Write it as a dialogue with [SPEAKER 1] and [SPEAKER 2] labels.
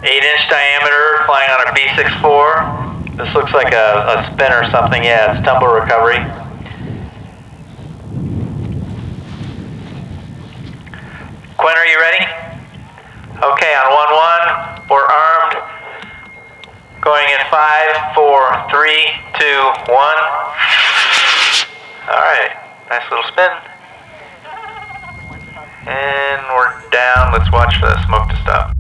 [SPEAKER 1] 8-inch diameter, flying on our B64. This looks like a spin or something. Yeah, it's tumble recovery. Quinn, are you ready? Okay, on 1-1, we're armed. Going in 5, 4, 3, 2, 1. Alright, nice little spin. And we're down. Let's watch for the smoke to stop.